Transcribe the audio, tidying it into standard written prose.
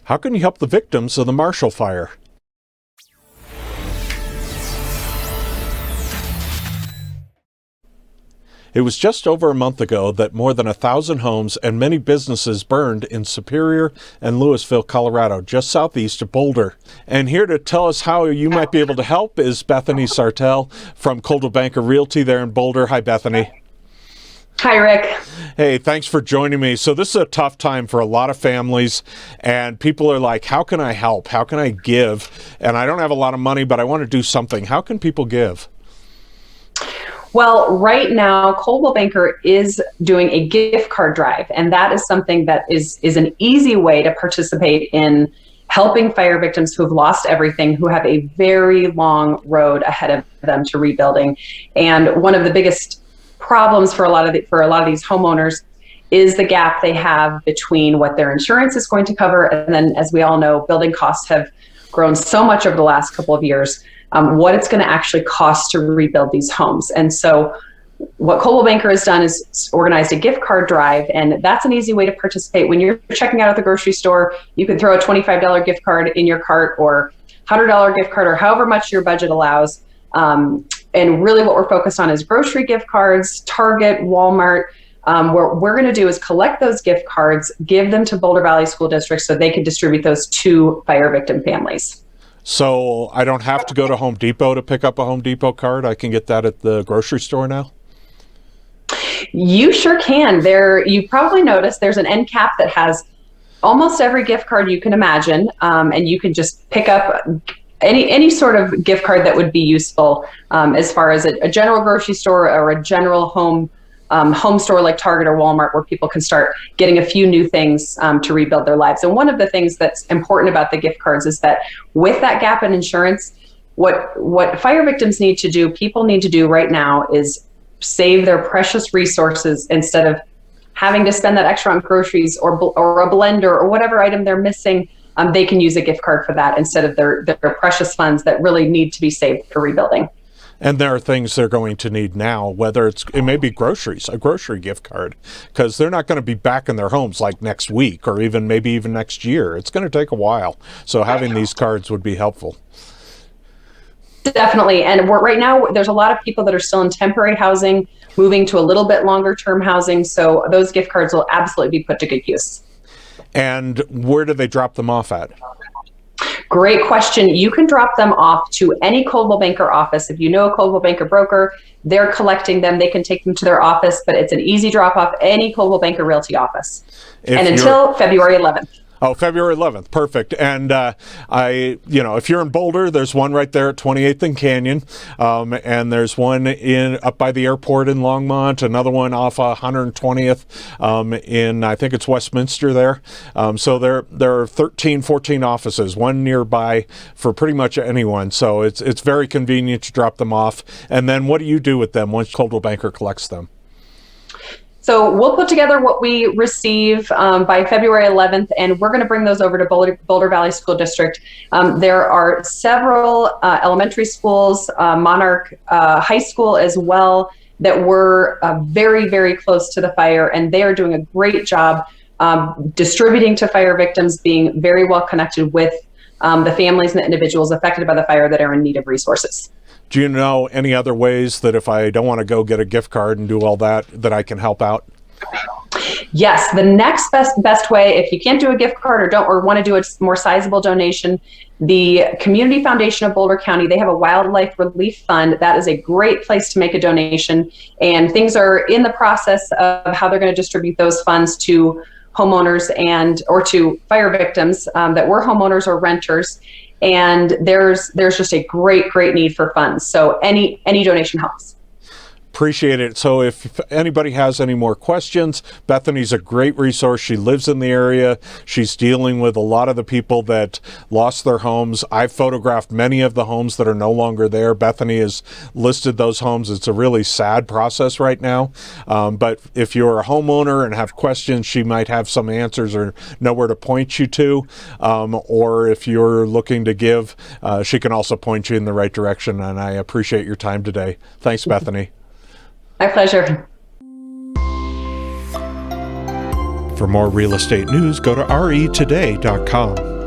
How can you help the victims of the Marshall Fire? It was just over a month ago that more than 1,000 homes and many businesses burned in Superior and Louisville, Colorado, just southeast of Boulder. And here to tell us how you might be able to help is Bethany Sartell from Coldwell Banker Realty there in Boulder. Hi, Bethany. Hi, Rick. Hey, thanks for joining me. So this is a tough time for a lot of families, and people are like, how can I help? How can I give? And I don't have a lot of money, but I want to do something. How can people give? Well, right now, Coldwell Banker is doing a gift card drive, and that is something that is an easy way to participate in helping fire victims who have lost everything, who have a very long road ahead of them to rebuilding. And one of the biggest problems for a lot of these homeowners is the gap they have between what their insurance is going to cover, and then, as we all know, building costs have grown so much over the last couple of years, what it's going to actually cost to rebuild these homes. And so what Coldwell Banker has done is organized a gift card drive, and that's an easy way to participate. When you're checking out at the grocery store, you can throw a $25 gift card in your cart, or $100 gift card, or however much your budget allows. And really what we're focused on is grocery gift cards, Target, Walmart. What we're going to do is collect those gift cards, give them to Boulder Valley School District so they can distribute those to fire victim families. So I don't have to go to Home Depot to pick up a Home Depot card. I can get that at the grocery store now? You sure can. You probably noticed there's an end cap that has almost every gift card you can imagine, and you can just pick up any sort of gift card that would be useful, as far as a general grocery store or a general home store like Target or Walmart, where people can start getting a few new things to rebuild their lives. And one of the things that's important about the gift cards is that with that gap in insurance, what fire victims need to do, people need to do right now, is save their precious resources instead of having to spend that extra on groceries or a blender or whatever item they're missing. They can use a gift card for that instead of their precious funds that really need to be saved for rebuilding. And there are things they're going to need now, whether it may be groceries, a grocery gift card, because they're not going to be back in their homes like next week or maybe even next year. It's going to take a while. So having these cards would be helpful. Definitely. And right now, there's a lot of people that are still in temporary housing, moving to a little bit longer term housing. So those gift cards will absolutely be put to good use. And where do they drop them off at? Great question. You can drop them off to any Coldwell Banker office. If you know a Coldwell Banker broker, they're collecting them. They can take them to their office, but it's an easy drop off, any Coldwell Banker Realty office. And until February 11th. Oh, February 11th. Perfect. And if you're in Boulder, there's one right there at 28th and Canyon. And there's one up by the airport in Longmont, another one off 120th in, I think it's Westminster there. So there are 13, 14 offices, one nearby for pretty much anyone. So it's very convenient to drop them off. And then what do you do with them once Coldwell Banker collects them? So we'll put together what we receive by February 11th, and we're going to bring those over to Boulder Valley School District. There are several elementary schools, Monarch High School as well, that were very, very close to the fire, and they are doing a great job distributing to fire victims, being very well connected with the families and the individuals affected by the fire that are in need of resources. Do you know any other ways that if I don't want to go get a gift card and do all that I can help out? Yes, the next best way, if you can't do a gift card or want to do a more sizable donation, the Community Foundation of Boulder County, they have a wildlife relief fund. That is a great place to make a donation, and things are in the process of how they're going to distribute those funds to homeowners or to fire victims that were homeowners or renters. And there's just a great need for funds. So any donation helps. Appreciate it. So if anybody has any more questions, Bethany's a great resource. She lives in the area. She's dealing with a lot of the people that lost their homes. I've photographed many of the homes that are no longer there. Bethany has listed those homes. It's a really sad process right now. But if you're a homeowner and have questions, she might have some answers or know where to point you to. Or if you're looking to give, she can also point you in the right direction. And I appreciate your time today. Thanks, Bethany. My pleasure. For more real estate news, go to retoday.com.